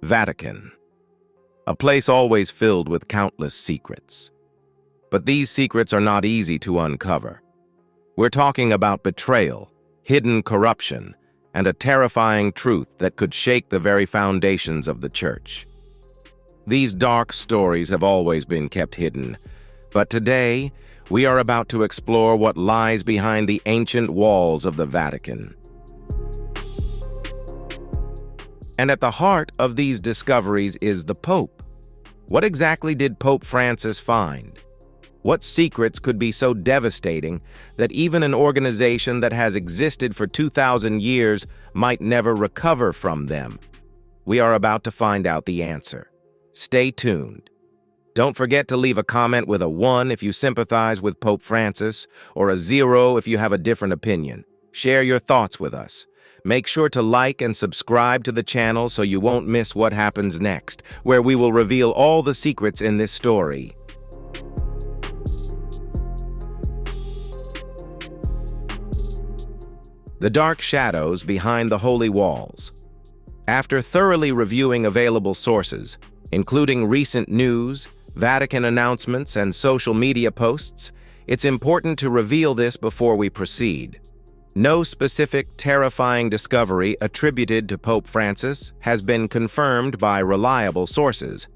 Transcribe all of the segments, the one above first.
Vatican. A place always filled with countless secrets. But these secrets are not easy to uncover. We're talking about betrayal, hidden corruption, and a terrifying truth that could shake the very foundations of the Church. These dark stories have always been kept hidden, but today we are about to explore what lies behind the ancient walls of the Vatican. And at the heart of these discoveries is the Pope. What exactly did Pope Francis find? What secrets could be so devastating that even an organization that has existed for 2,000 years might never recover from them? We are about to find out the answer. Stay tuned. Don't forget to leave a comment with a 1 if you sympathize with Pope Francis, or a 0 if you have a different opinion. Share your thoughts with us. Make sure to like and subscribe to the channel so you won't miss what happens next, where we will reveal all the secrets in this story. The dark shadows behind the holy walls. After thoroughly reviewing available sources, including recent news, Vatican announcements, and social media posts, it's important to reveal this before we proceed. No specific terrifying discovery attributed to Pope Francis has been confirmed by reliable sources,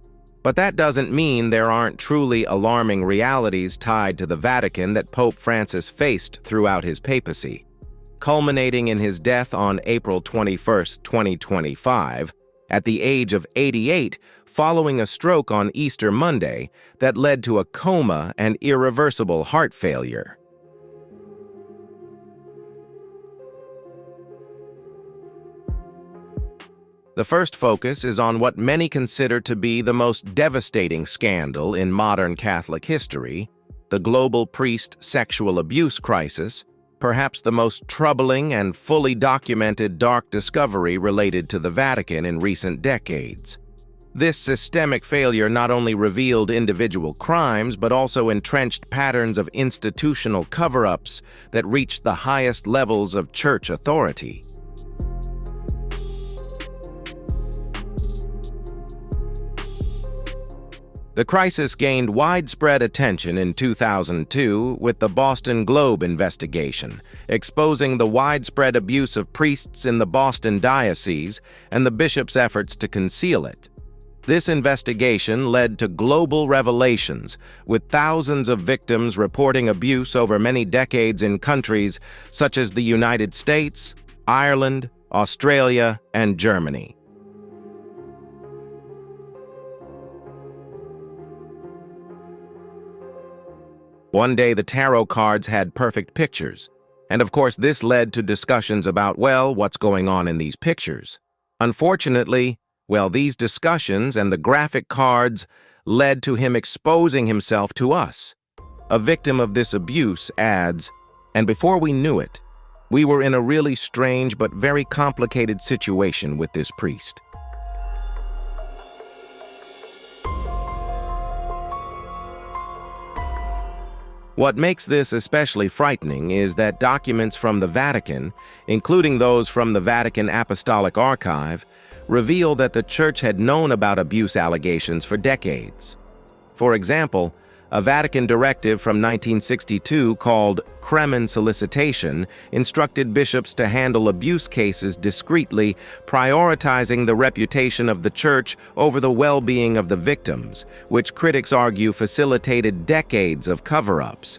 but that doesn't mean there aren't truly alarming realities tied to the Vatican that Pope Francis faced throughout his papacy, culminating in his death on April 21, 2025, at the age of 88, following a stroke on Easter Monday that led to a coma and irreversible heart failure. The first focus is on what many consider to be the most devastating scandal in modern Catholic history, the global priest sexual abuse crisis, perhaps the most troubling and fully documented dark discovery related to the Vatican in recent decades. This systemic failure not only revealed individual crimes, but also entrenched patterns of institutional cover-ups that reached the highest levels of church authority. The crisis gained widespread attention in 2002 with the Boston Globe investigation, exposing the widespread abuse of priests in the Boston diocese and the bishop's efforts to conceal it. This investigation led to global revelations, with thousands of victims reporting abuse over many decades in countries such as the United States, Ireland, Australia, and Germany. One day the tarot cards had perfect pictures, and of course this led to discussions about, well, what's going on in these pictures? Unfortunately, these discussions and the graphic cards led to him exposing himself to us. A victim of this abuse adds, and before we knew it, we were in a really strange but very complicated situation with this priest. What makes this especially frightening is that documents from the Vatican, including those from the Vatican Apostolic Archive, reveal that the Church had known about abuse allegations for decades. For example, a Vatican directive from 1962 called Cremen Solicitation instructed bishops to handle abuse cases discreetly, prioritizing the reputation of the Church over the well-being of the victims, which critics argue facilitated decades of cover-ups.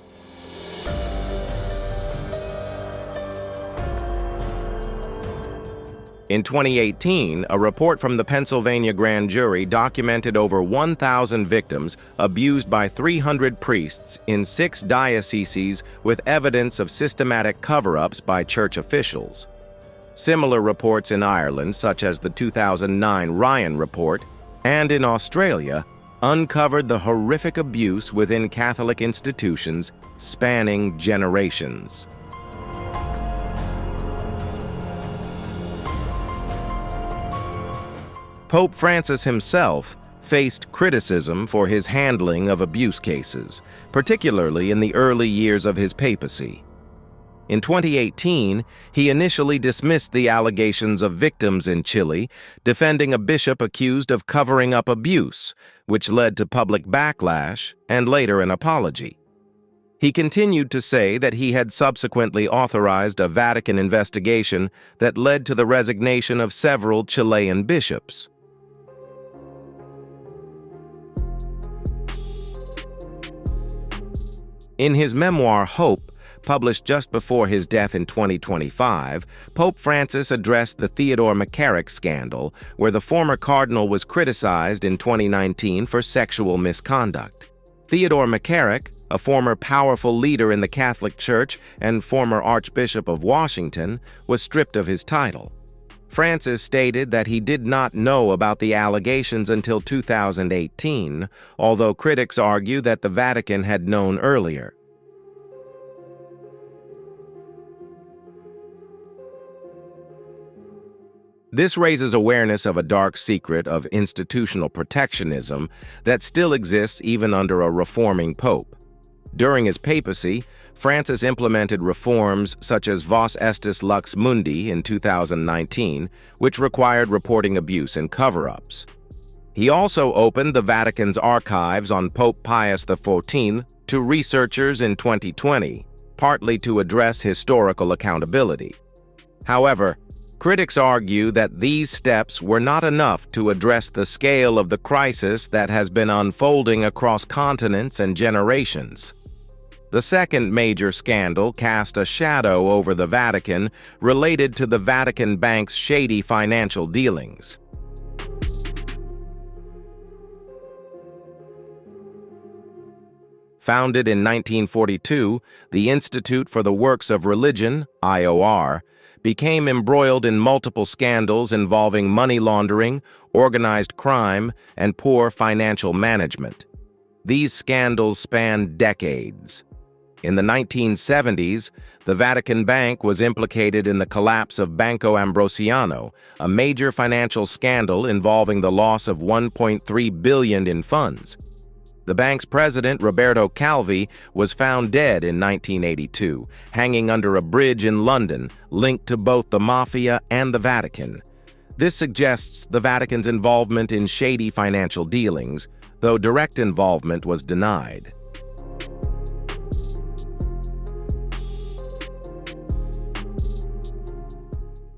In 2018, a report from the Pennsylvania grand jury documented over 1,000 victims abused by 300 priests in 6 dioceses with evidence of systematic cover-ups by church officials. Similar reports in Ireland, such as the 2009 Ryan Report, and in Australia, uncovered the horrific abuse within Catholic institutions spanning generations. Pope Francis himself faced criticism for his handling of abuse cases, particularly in the early years of his papacy. In 2018, he initially dismissed the allegations of victims in Chile, defending a bishop accused of covering up abuse, which led to public backlash and later an apology. He continued to say that he had subsequently authorized a Vatican investigation that led to the resignation of several Chilean bishops. In his memoir, Hope, published just before his death in 2025, Pope Francis addressed the Theodore McCarrick scandal, where the former cardinal was criticized in 2019 for sexual misconduct. Theodore McCarrick, a former powerful leader in the Catholic Church and former Archbishop of Washington, was stripped of his title. Francis stated that he did not know about the allegations until 2018, although critics argue that the Vatican had known earlier. This raises awareness of a dark secret of institutional protectionism that still exists even under a reforming pope. During his papacy, Francis implemented reforms such as Vos Estis Lux Mundi in 2019, which required reporting abuse and cover-ups. He also opened the Vatican's archives on Pope Pius XIV to researchers in 2020, partly to address historical accountability. However, critics argue that these steps were not enough to address the scale of the crisis that has been unfolding across continents and generations. The second major scandal cast a shadow over the Vatican related to the Vatican Bank's shady financial dealings. Founded in 1942, the Institute for the Works of Religion, IOR, became embroiled in multiple scandals involving money laundering, organized crime, and poor financial management. These scandals spanned decades. In the 1970s, the Vatican Bank was implicated in the collapse of Banco Ambrosiano, a major financial scandal involving the loss of $1.3 billion in funds. The bank's president, Roberto Calvi, was found dead in 1982, hanging under a bridge in London, linked to both the mafia and the Vatican. This suggests the Vatican's involvement in shady financial dealings, though direct involvement was denied.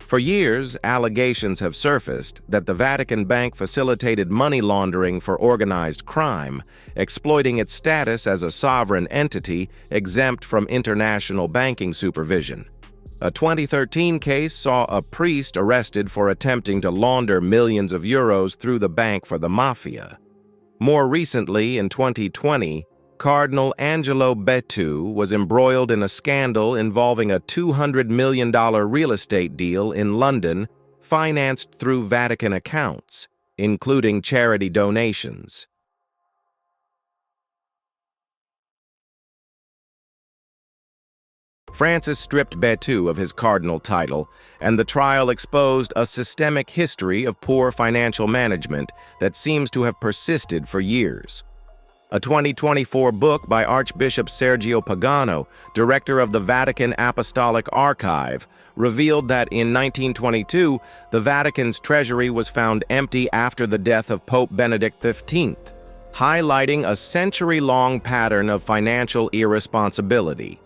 For years, allegations have surfaced that the Vatican Bank facilitated money laundering for organized crime, exploiting its status as a sovereign entity exempt from international banking supervision. A 2013 case saw a priest arrested for attempting to launder millions of euros through the bank for the mafia. More recently, in 2020, Cardinal Angelo Bettu was embroiled in a scandal involving a $200 million real estate deal in London financed through Vatican accounts, including charity donations. Francis stripped Bettu of his cardinal title, and the trial exposed a systemic history of poor financial management that seems to have persisted for years. A 2024 book by Archbishop Sergio Pagano, director of the Vatican Apostolic Archive, revealed that in 1922, the Vatican's treasury was found empty after the death of Pope Benedict XV, highlighting a century-long pattern of financial irresponsibility.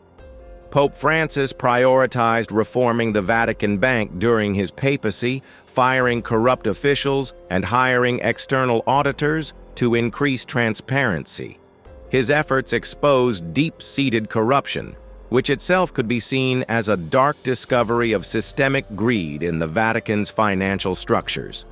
Pope Francis prioritized reforming the Vatican Bank during his papacy, firing corrupt officials and hiring external auditors to increase transparency. His efforts exposed deep-seated corruption, which itself could be seen as a dark discovery of systemic greed in the Vatican's financial structures.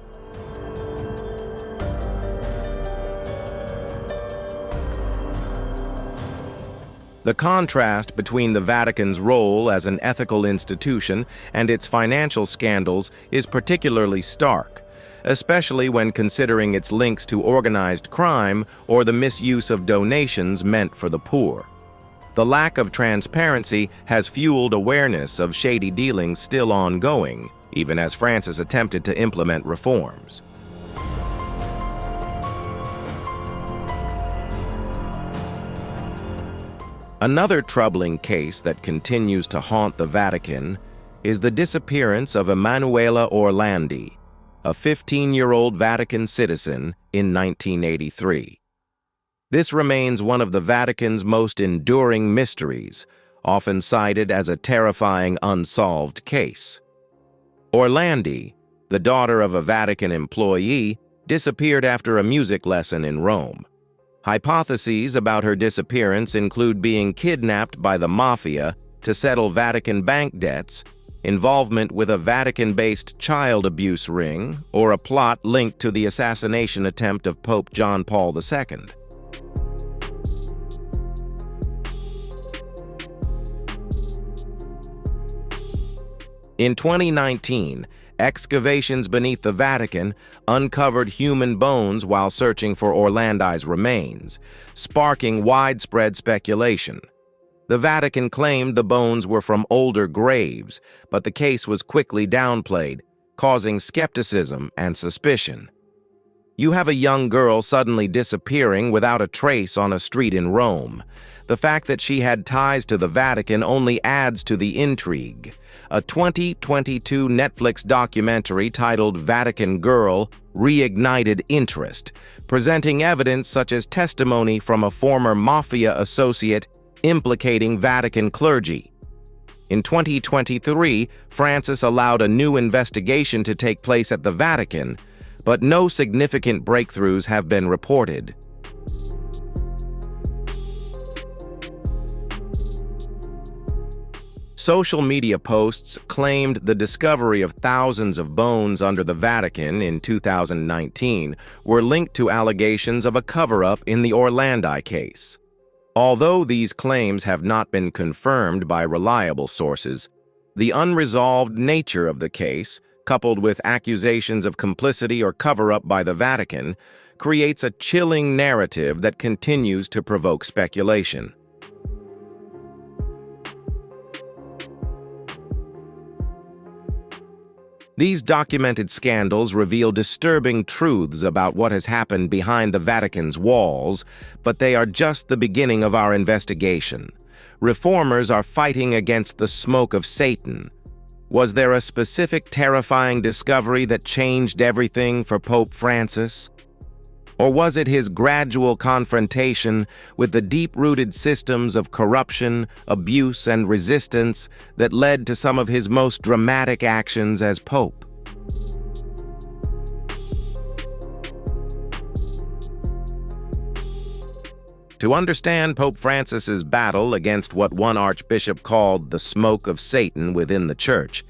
The contrast between the Vatican's role as an ethical institution and its financial scandals is particularly stark, especially when considering its links to organized crime or the misuse of donations meant for the poor. The lack of transparency has fueled awareness of shady dealings still ongoing, even as Francis attempted to implement reforms. Another troubling case that continues to haunt the Vatican is the disappearance of Emanuela Orlandi, a 15-year-old Vatican citizen, in 1983. This remains one of the Vatican's most enduring mysteries, often cited as a terrifying unsolved case. Orlandi, the daughter of a Vatican employee, disappeared after a music lesson in Rome. Hypotheses about her disappearance include being kidnapped by the mafia to settle Vatican bank debts, involvement with a Vatican-based child abuse ring, or a plot linked to the assassination attempt of Pope John Paul II. In 2019, excavations beneath the Vatican uncovered human bones while searching for Orlandi's remains, sparking widespread speculation. The Vatican claimed the bones were from older graves, but the case was quickly downplayed, causing skepticism and suspicion. You have a young girl suddenly disappearing without a trace on a street in Rome. The fact that she had ties to the Vatican only adds to the intrigue. A 2022 Netflix documentary titled Vatican Girl reignited interest, presenting evidence such as testimony from a former mafia associate implicating Vatican clergy. In 2023, Francis allowed a new investigation to take place at the Vatican, but no significant breakthroughs have been reported. Social media posts claimed the discovery of thousands of bones under the Vatican in 2019 were linked to allegations of a cover-up in the Orlandi case. Although these claims have not been confirmed by reliable sources, the unresolved nature of the case, coupled with accusations of complicity or cover-up by the Vatican, creates a chilling narrative that continues to provoke speculation. These documented scandals reveal disturbing truths about what has happened behind the Vatican's walls, but they are just the beginning of our investigation. Reformers are fighting against the smoke of Satan. Was there a specific terrifying discovery that changed everything for Pope Francis? Or was it his gradual confrontation with the deep-rooted systems of corruption, abuse, and resistance that led to some of his most dramatic actions as Pope? To understand Pope Francis's battle against what one archbishop called the smoke of Satan within the Church,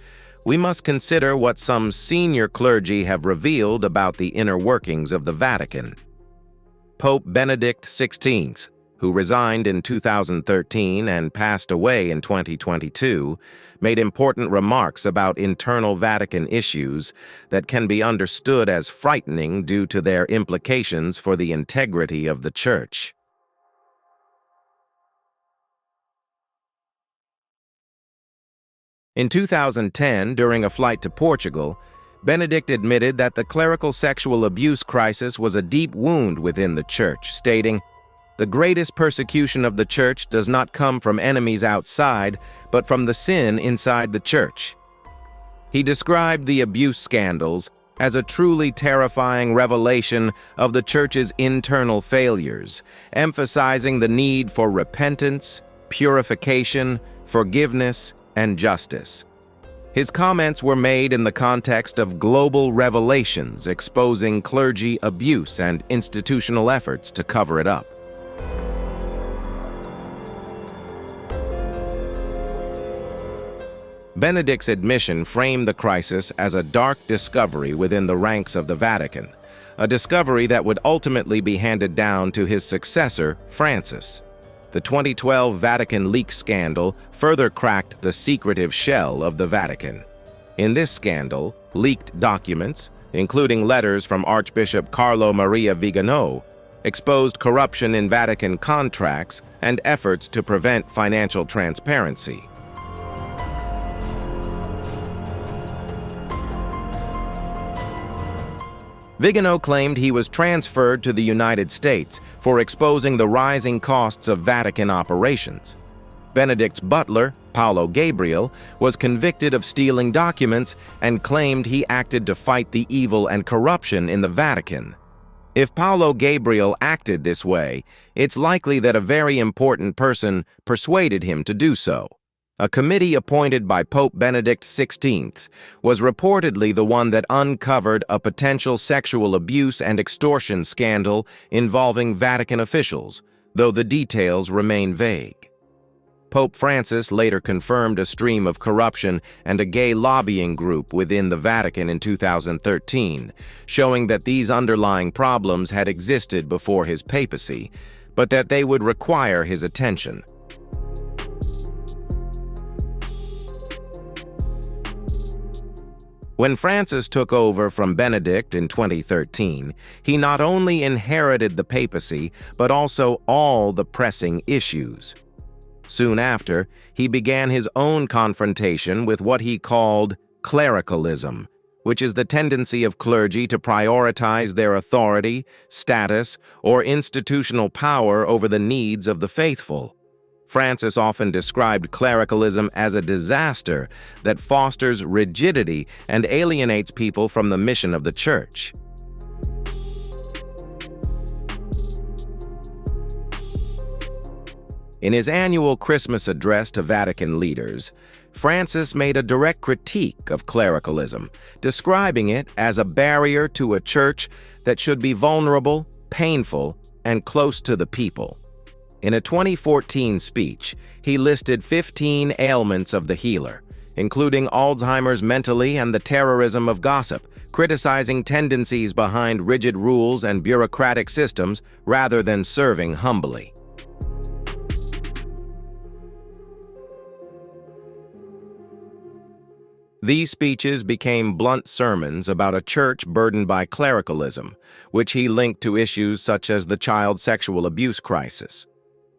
we must consider what some senior clergy have revealed about the inner workings of the Vatican. Pope Benedict XVI, who resigned in 2013 and passed away in 2022, made important remarks about internal Vatican issues that can be understood as frightening due to their implications for the integrity of the Church. In 2010, during a flight to Portugal, Benedict admitted that the clerical sexual abuse crisis was a deep wound within the Church, stating, "The greatest persecution of the Church does not come from enemies outside, but from the sin inside the Church." He described the abuse scandals as a truly terrifying revelation of the Church's internal failures, emphasizing the need for repentance, purification, forgiveness, and justice. His comments were made in the context of global revelations exposing clergy abuse and institutional efforts to cover it up. Benedict's admission framed the crisis as a dark discovery within the ranks of the Vatican, a discovery that would ultimately be handed down to his successor, Francis. The 2012 Vatican leak scandal further cracked the secretive shell of the Vatican. In this scandal, leaked documents, including letters from Archbishop Carlo Maria Vigano, exposed corruption in Vatican contracts and efforts to prevent financial transparency. Vigano claimed he was transferred to the United States for exposing the rising costs of Vatican operations. Benedict's butler, Paolo Gabriel, was convicted of stealing documents and claimed he acted to fight the evil and corruption in the Vatican. If Paolo Gabriel acted this way, it's likely that a very important person persuaded him to do so. A committee appointed by Pope Benedict XVI was reportedly the one that uncovered a potential sexual abuse and extortion scandal involving Vatican officials, though the details remain vague. Pope Francis later confirmed a stream of corruption and a gay lobbying group within the Vatican in 2013, showing that these underlying problems had existed before his papacy, but that they would require his attention. When Francis took over from Benedict in 2013, he not only inherited the papacy, but also all the pressing issues. Soon after, he began his own confrontation with what he called clericalism, which is the tendency of clergy to prioritize their authority, status, or institutional power over the needs of the faithful. Francis often described clericalism as a disaster that fosters rigidity and alienates people from the mission of the Church. In his annual Christmas address to Vatican leaders, Francis made a direct critique of clericalism, describing it as a barrier to a church that should be vulnerable, painful, and close to the people. In a 2014 speech, he listed 15 ailments of the healer, including Alzheimer's mentally and the terrorism of gossip, criticizing tendencies behind rigid rules and bureaucratic systems rather than serving humbly. These speeches became blunt sermons about a church burdened by clericalism, which he linked to issues such as the child sexual abuse crisis.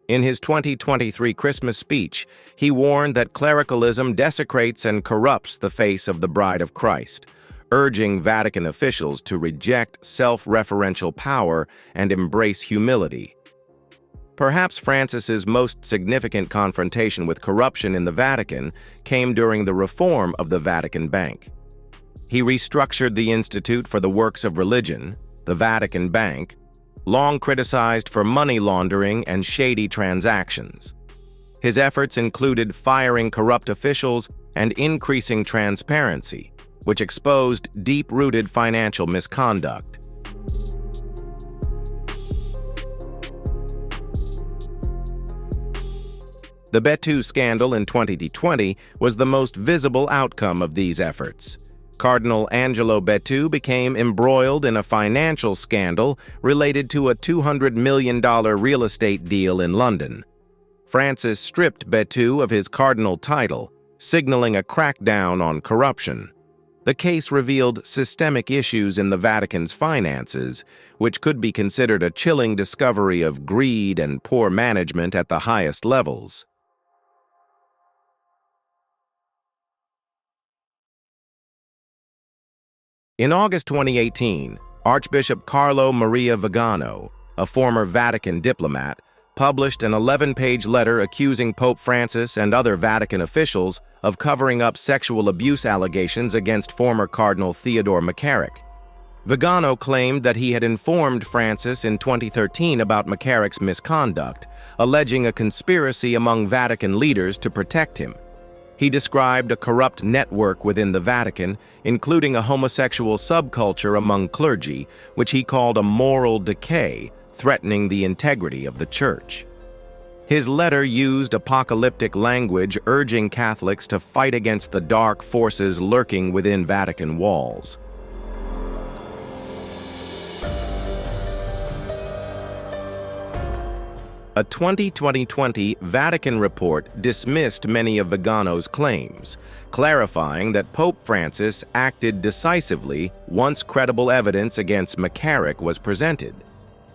In his 2023 Christmas speech, he warned that clericalism desecrates and corrupts the face of the Bride of Christ, urging Vatican officials to reject self-referential power and embrace humility. Perhaps Francis's most significant confrontation with corruption in the Vatican came during the reform of the Vatican Bank. He restructured the Institute for the Works of Religion, the Vatican Bank, long criticized for money laundering and shady transactions. His efforts included firing corrupt officials and increasing transparency, which exposed deep-rooted financial misconduct. The Betu scandal in 2020 was the most visible outcome of these efforts. Cardinal Angelo Betu became embroiled in a financial scandal related to a $200 million real estate deal in London. Francis stripped Betu of his cardinal title, signaling a crackdown on corruption. The case revealed systemic issues in the Vatican's finances, which could be considered a chilling discovery of greed and poor management at the highest levels. In August 2018, Archbishop Carlo Maria Vigano, a former Vatican diplomat, published an 11-page letter accusing Pope Francis and other Vatican officials of covering up sexual abuse allegations against former Cardinal Theodore McCarrick. Vigano claimed that he had informed Francis in 2013 about McCarrick's misconduct, alleging a conspiracy among Vatican leaders to protect him. He described a corrupt network within the Vatican, including a homosexual subculture among clergy, which he called a moral decay, threatening the integrity of the Church. His letter used apocalyptic language urging Catholics to fight against the dark forces lurking within Vatican walls. A 2020 Vatican report dismissed many of Vigano's claims, clarifying that Pope Francis acted decisively once credible evidence against McCarrick was presented.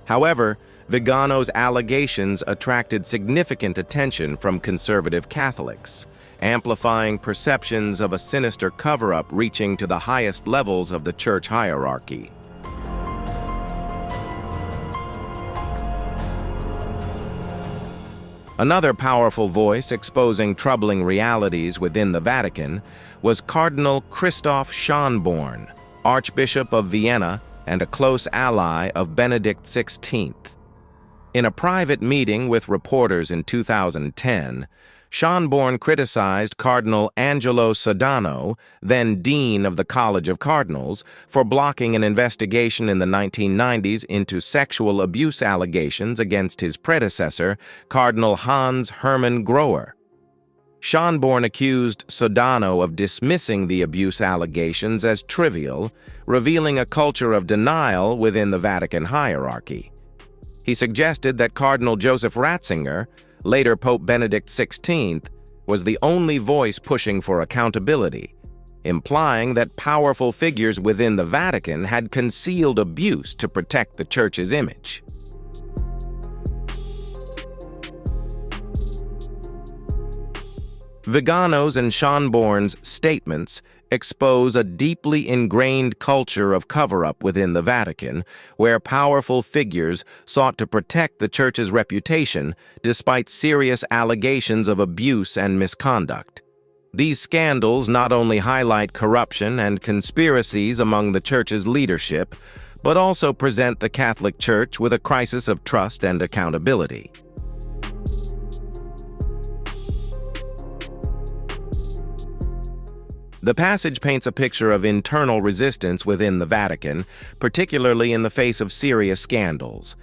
However, Vigano's allegations attracted significant attention from conservative Catholics, amplifying perceptions of a sinister cover-up reaching to the highest levels of the church hierarchy. Another powerful voice exposing troubling realities within the Vatican was Cardinal Christoph Schönborn, Archbishop of Vienna and a close ally of Benedict XVI. In a private meeting with reporters in 2010, Schönborn criticized Cardinal Angelo Sodano, then Dean of the College of Cardinals, for blocking an investigation in the 1990s into sexual abuse allegations against his predecessor, Cardinal Hans Hermann Groher. Schönborn accused Sodano of dismissing the abuse allegations as trivial, revealing a culture of denial within the Vatican hierarchy. He suggested that Cardinal Joseph Ratzinger, later Pope Benedict XVI, was the only voice pushing for accountability, implying that powerful figures within the Vatican had concealed abuse to protect the Church's image. Vigano's and Schönborn's statements expose a deeply ingrained culture of cover-up within the Vatican, where powerful figures sought to protect the Church's reputation despite serious allegations of abuse and misconduct. These scandals not only highlight corruption and conspiracies among the Church's leadership, but also present the Catholic Church with a crisis of trust and accountability. The passage paints a picture of internal resistance within the Vatican, particularly in the face of serious scandals.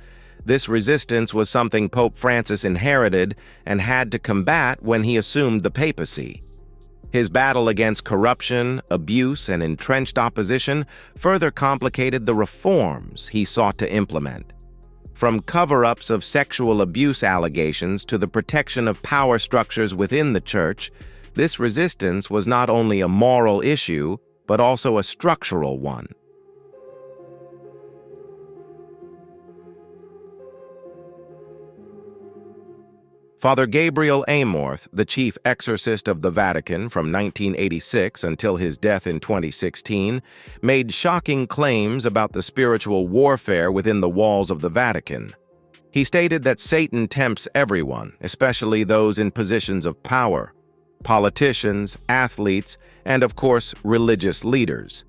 This resistance was something Pope Francis inherited and had to combat when he assumed the papacy. His battle against corruption, abuse, and entrenched opposition further complicated the reforms he sought to implement. From cover-ups of sexual abuse allegations to the protection of power structures within the Church, this resistance was not only a moral issue, but also a structural one. Father Gabriel Amorth, the chief exorcist of the Vatican from 1986 until his death in 2016, made shocking claims about the spiritual warfare within the walls of the Vatican. He stated that Satan tempts everyone, especially those in positions of power: politicians, athletes, and of course, religious leaders.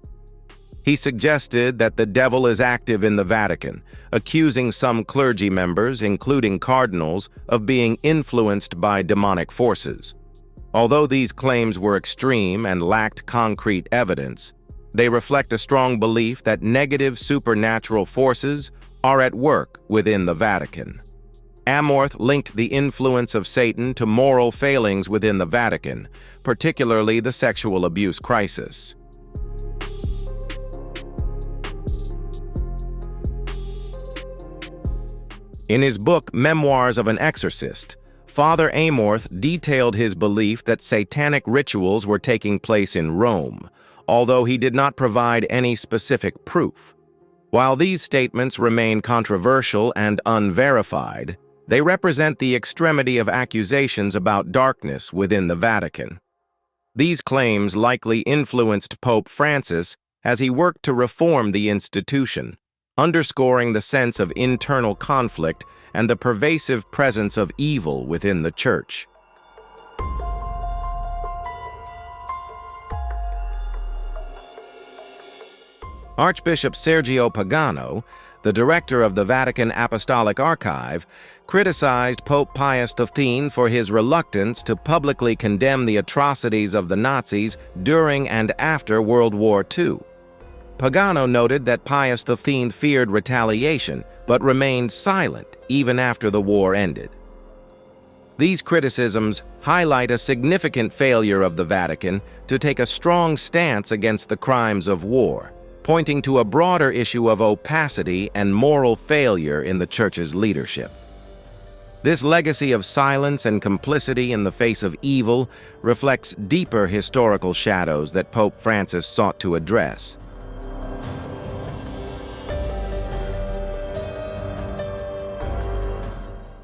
He suggested that the devil is active in the Vatican, accusing some clergy members, including cardinals, of being influenced by demonic forces. Although these claims were extreme and lacked concrete evidence, they reflect a strong belief that negative supernatural forces are at work within the Vatican. Amorth linked the influence of Satan to moral failings within the Vatican, particularly the sexual abuse crisis. In his book Memoirs of an Exorcist, Father Amorth detailed his belief that satanic rituals were taking place in Rome, although he did not provide any specific proof. While these statements remain controversial and unverified, they represent the extremity of accusations about darkness within the Vatican. These claims likely influenced Pope Francis as he worked to reform the institution, underscoring the sense of internal conflict and the pervasive presence of evil within the Church. Archbishop Sergio Pagano, the director of the Vatican Apostolic Archive, criticized Pope Pius X for his reluctance to publicly condemn the atrocities of the Nazis during and after World War II. Pagano noted that Pius X feared retaliation, but remained silent even after the war ended. These criticisms highlight a significant failure of the Vatican to take a strong stance against the crimes of war, pointing to a broader issue of opacity and moral failure in the Church's leadership. This legacy of silence and complicity in the face of evil reflects deeper historical shadows that Pope Francis sought to address.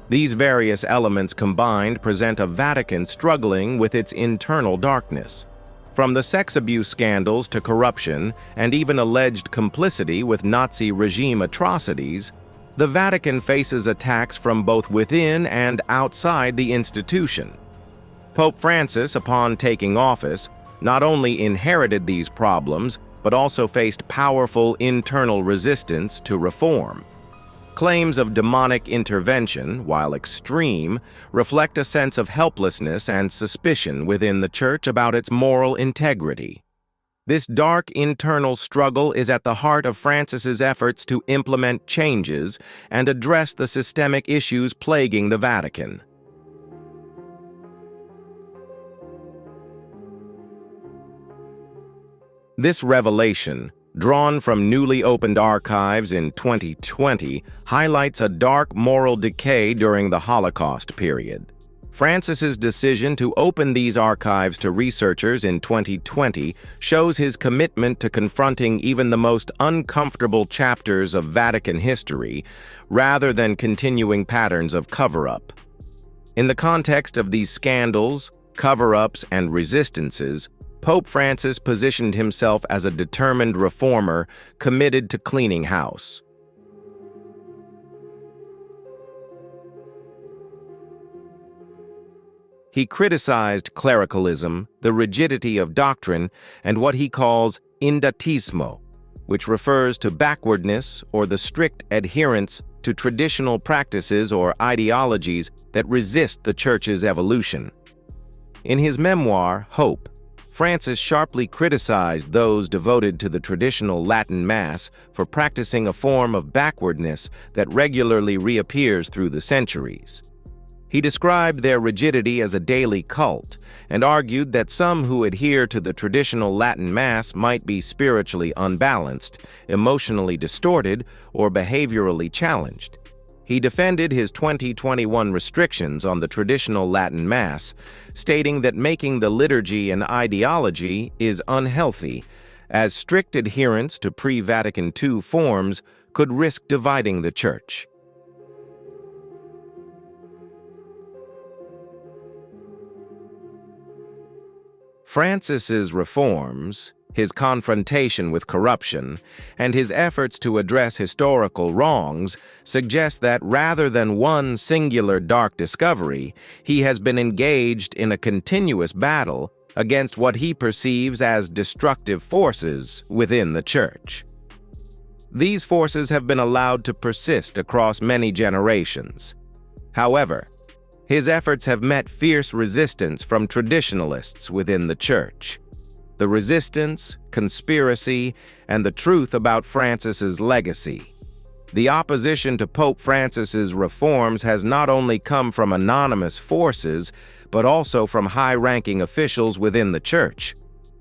These various elements combined present a Vatican struggling with its internal darkness. From the sex abuse scandals to corruption and even alleged complicity with Nazi regime atrocities, The Vatican faces attacks from both within and outside the institution. Pope Francis, upon taking office, not only inherited these problems, but also faced powerful internal resistance to reform. Claims of demonic intervention, while extreme, reflect a sense of helplessness and suspicion within the Church about its moral integrity. This dark internal struggle is at the heart of Francis's efforts to implement changes and address the systemic issues plaguing the Vatican. This revelation, drawn from newly opened archives in 2020, highlights a dark moral decay during the Holocaust period. Francis's decision to open these archives to researchers in 2020 shows his commitment to confronting even the most uncomfortable chapters of Vatican history, rather than continuing patterns of cover-up. In the context of these scandals, cover-ups, and resistances, Pope Francis positioned himself as a determined reformer committed to cleaning house. He criticized clericalism, the rigidity of doctrine, and what he calls indatismo, which refers to backwardness or the strict adherence to traditional practices or ideologies that resist the Church's evolution. In his memoir, Hope, Francis sharply criticized those devoted to the traditional Latin Mass for practicing a form of backwardness that regularly reappears through the centuries. He described their rigidity as a daily cult and argued that some who adhere to the traditional Latin Mass might be spiritually unbalanced, emotionally distorted, or behaviorally challenged. He defended his 2021 restrictions on the traditional Latin Mass, stating that making the liturgy an ideology is unhealthy, as strict adherence to pre-Vatican II forms could risk dividing the Church. Francis's reforms, his confrontation with corruption, and his efforts to address historical wrongs suggest that rather than one singular dark discovery, he has been engaged in a continuous battle against what he perceives as destructive forces within the Church. These forces have been allowed to persist across many generations. However, his efforts have met fierce resistance from traditionalists within the Church. The resistance, conspiracy, and the truth about Francis's legacy. The opposition to Pope Francis's reforms has not only come from anonymous forces, but also from high-ranking officials within the Church.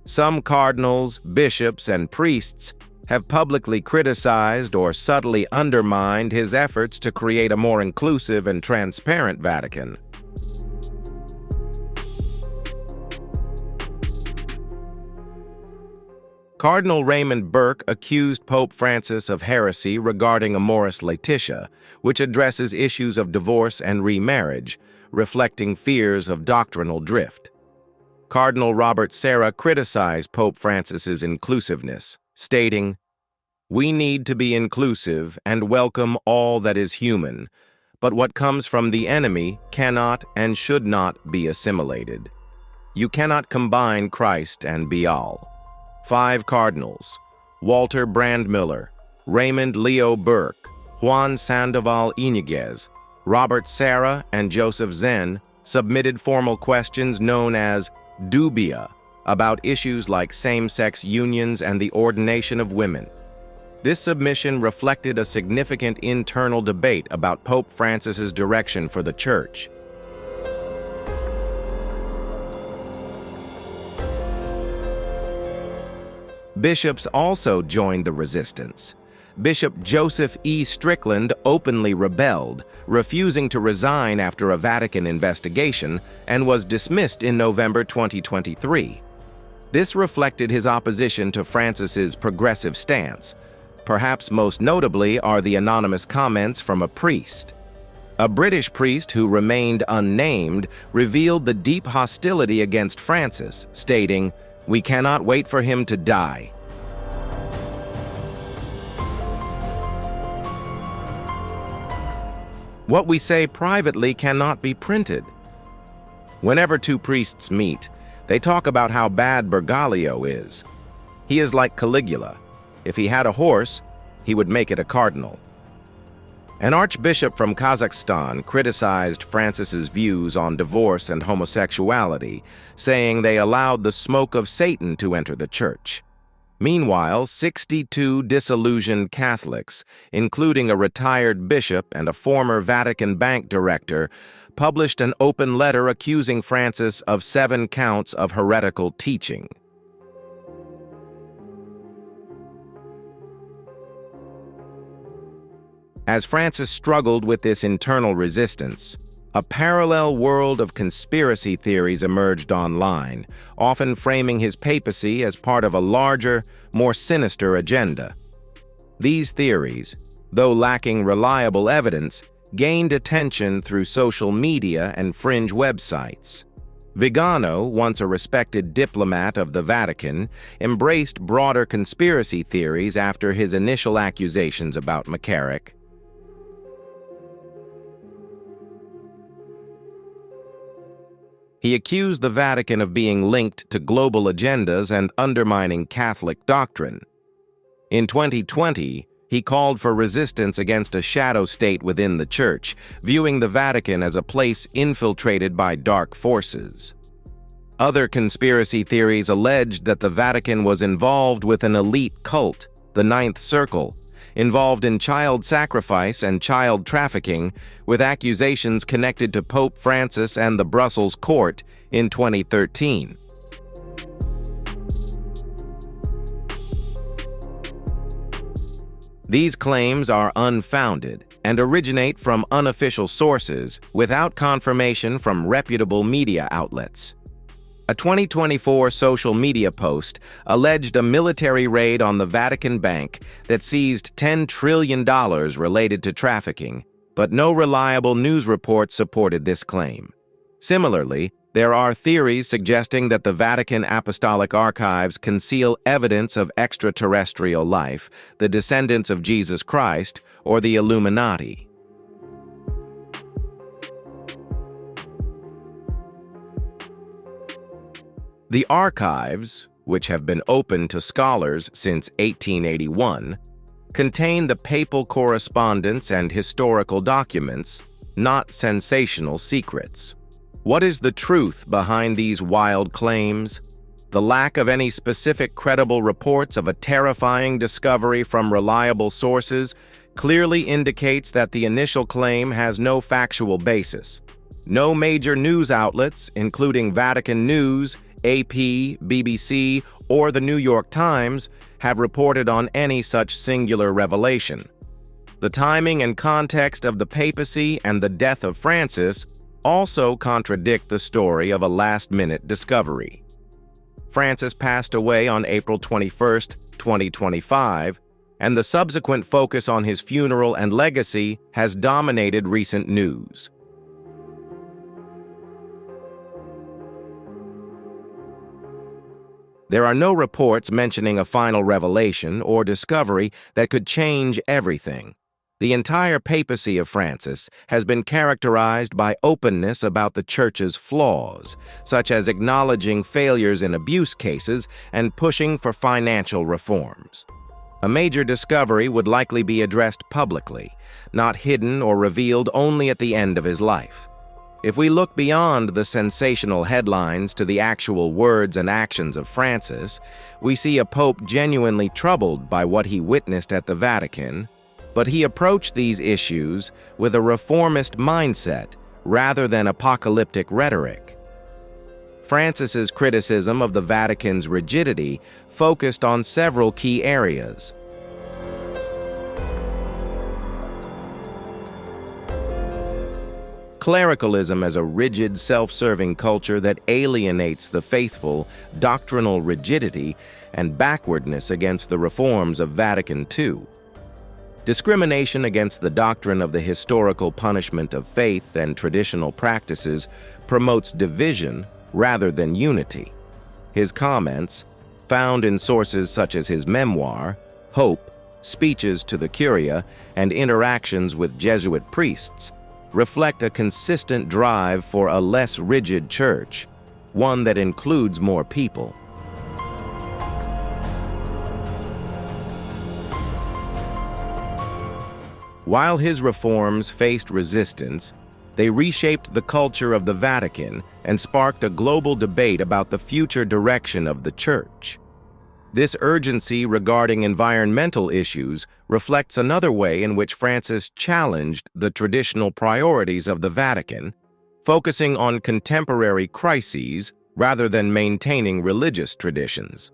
Some cardinals, bishops, and priests have publicly criticized or subtly undermined his efforts to create a more inclusive and transparent Vatican. Cardinal Raymond Burke accused Pope Francis of heresy regarding Amoris Laetitia, which addresses issues of divorce and remarriage, reflecting fears of doctrinal drift. Cardinal Robert Sarah criticized Pope Francis's inclusiveness, stating, "We need to be inclusive and welcome all that is human, but what comes from the enemy cannot and should not be assimilated. You cannot combine Christ and Baal." 5 cardinals, Walter Brandmüller, Raymond Leo Burke, Juan Sandoval Iñiguez, Robert Sarah, and Joseph Zen submitted formal questions known as dubia about issues like same-sex unions and the ordination of women. This submission reflected a significant internal debate about Pope Francis's direction for the Church. Bishops also joined the resistance. Bishop Joseph E. Strickland openly rebelled, refusing to resign after a Vatican investigation, and was dismissed in November 2023. This reflected his opposition to Francis's progressive stance. Perhaps most notably are the anonymous comments from a priest. A British priest who remained unnamed revealed the deep hostility against Francis, stating, "We cannot wait for him to die." What we say privately cannot be printed. Whenever two priests meet, they talk about how bad Bergoglio is. He is like Caligula. If he had a horse, he would make it a cardinal. An archbishop from Kazakhstan criticized Francis's views on divorce and homosexuality, saying they allowed the smoke of Satan to enter the church. Meanwhile, 62 disillusioned Catholics, including a retired bishop and a former Vatican bank director, published an open letter accusing Francis of 7 counts of heretical teaching. As Francis struggled with this internal resistance, a parallel world of conspiracy theories emerged online, often framing his papacy as part of a larger, more sinister agenda. These theories, though lacking reliable evidence, gained attention through social media and fringe websites. Vigano, once a respected diplomat of the Vatican, embraced broader conspiracy theories after his initial accusations about McCarrick. He accused the Vatican of being linked to global agendas and undermining Catholic doctrine. In 2020, he called for resistance against a shadow state within the Church, viewing the Vatican as a place infiltrated by dark forces. Other conspiracy theories alleged that the Vatican was involved with an elite cult, the Ninth Circle, involved in child sacrifice and child trafficking, with accusations connected to Pope Francis and the Brussels court in 2013. These claims are unfounded and originate from unofficial sources without confirmation from reputable media outlets. A 2024 social media post alleged a military raid on the Vatican Bank that seized $10 trillion related to trafficking, but no reliable news report supported this claim. Similarly, there are theories suggesting that the Vatican Apostolic Archives conceal evidence of extraterrestrial life, the descendants of Jesus Christ, or the Illuminati. The archives, which have been open to scholars since 1881, contain the papal correspondence and historical documents, not sensational secrets. What is the truth behind these wild claims? The lack of any specific credible reports of a terrifying discovery from reliable sources clearly indicates that the initial claim has no factual basis. No major news outlets, including Vatican News, AP, BBC, or the New York Times, have reported on any such singular revelation. The timing and context of the papacy and the death of Francis also contradict the story of a last-minute discovery. Francis passed away on April 21, 2025, and the subsequent focus on his funeral and legacy has dominated recent news. There are no reports mentioning a final revelation or discovery that could change everything. The entire papacy of Francis has been characterized by openness about the Church's flaws, such as acknowledging failures in abuse cases and pushing for financial reforms. A major discovery would likely be addressed publicly, not hidden or revealed only at the end of his life. If we look beyond the sensational headlines to the actual words and actions of Francis, we see a pope genuinely troubled by what he witnessed at the Vatican, but he approached these issues with a reformist mindset rather than apocalyptic rhetoric. Francis's criticism of the Vatican's rigidity focused on several key areas. Clericalism as a rigid, self-serving culture that alienates the faithful, doctrinal rigidity, and backwardness against the reforms of Vatican II. Discrimination against the doctrine of the historical punishment of faith and traditional practices promotes division rather than unity. His comments, found in sources such as his memoir, Hope, speeches to the Curia, and interactions with Jesuit priests, reflect a consistent drive for a less rigid church, one that includes more people. While his reforms faced resistance, they reshaped the culture of the Vatican and sparked a global debate about the future direction of the Church. This urgency regarding environmental issues reflects another way in which Francis challenged the traditional priorities of the Vatican, focusing on contemporary crises rather than maintaining religious traditions.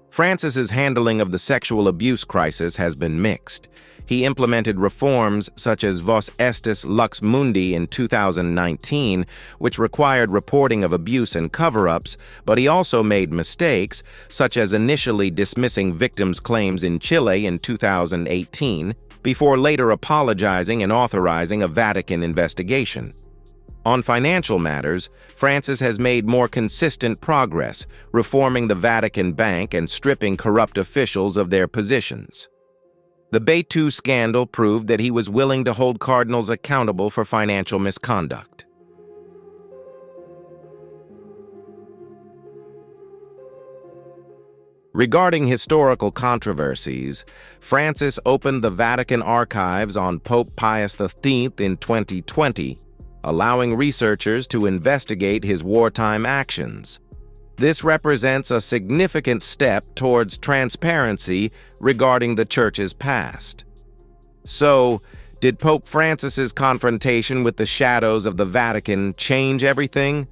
Francis's handling of the sexual abuse crisis has been mixed. He implemented reforms such as Vos Estis Lux Mundi in 2019, which required reporting of abuse and cover-ups, but he also made mistakes, such as initially dismissing victims' claims in Chile in 2018, before later apologizing and authorizing a Vatican investigation. On financial matters, Francis has made more consistent progress, reforming the Vatican Bank and stripping corrupt officials of their positions. The Betu scandal proved that he was willing to hold cardinals accountable for financial misconduct. Regarding historical controversies, Francis opened the Vatican archives on Pope Pius X in 2020, allowing researchers to investigate his wartime actions. This represents a significant step towards transparency regarding the Church's past. So, did Pope Francis's confrontation with the shadows of the Vatican change everything?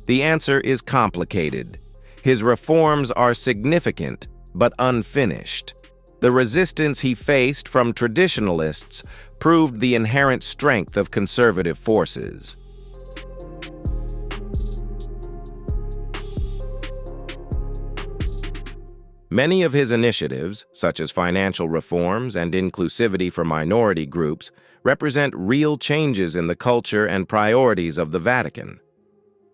The answer is complicated. His reforms are significant, but unfinished. The resistance he faced from traditionalists proved the inherent strength of conservative forces. Many of his initiatives, such as financial reforms and inclusivity for minority groups, represent real changes in the culture and priorities of the Vatican.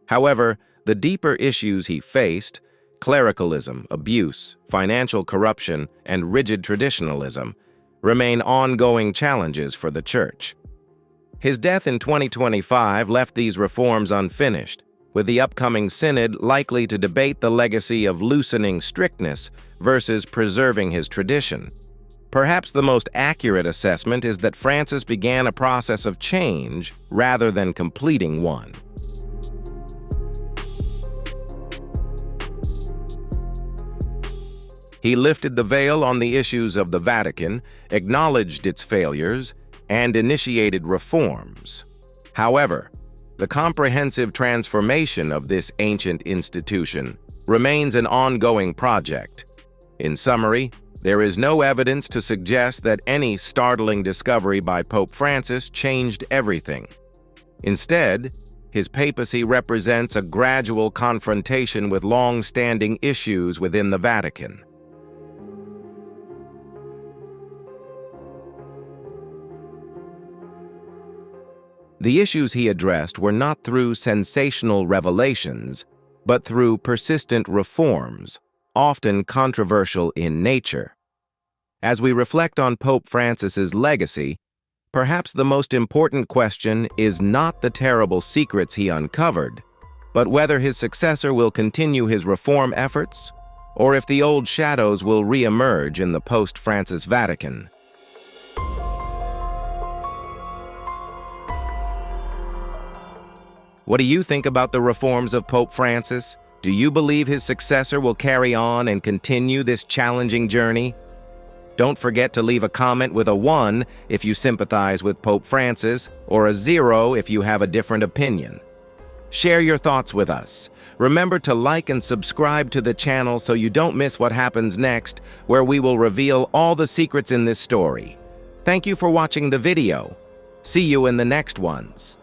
However, the deeper issues he faced, clericalism, abuse, financial corruption, and rigid traditionalism, remain ongoing challenges for the Church. His death in 2025 left these reforms unfinished, with the upcoming synod likely to debate the legacy of loosening strictness versus preserving his tradition. Perhaps the most accurate assessment is that Francis began a process of change rather than completing one. He lifted the veil on the issues of the Vatican, acknowledged its failures, and initiated reforms. However, the comprehensive transformation of this ancient institution remains an ongoing project. In summary, there is no evidence to suggest that any startling discovery by Pope Francis changed everything. Instead, his papacy represents a gradual confrontation with long-standing issues within the Vatican. The issues he addressed were not through sensational revelations, but through persistent reforms, often controversial in nature. As we reflect on Pope Francis's legacy, perhaps the most important question is not the terrible secrets he uncovered, but whether his successor will continue his reform efforts, or if the old shadows will re-emerge in the post-Francis Vatican. What do you think about the reforms of Pope Francis? Do you believe his successor will carry on and continue this challenging journey? Don't forget to leave a comment with a 1 if you sympathize with Pope Francis, or a 0 if you have a different opinion. Share your thoughts with us. Remember to like and subscribe to the channel so you don't miss what happens next, where we will reveal all the secrets in this story. Thank you for watching the video. See you in the next ones.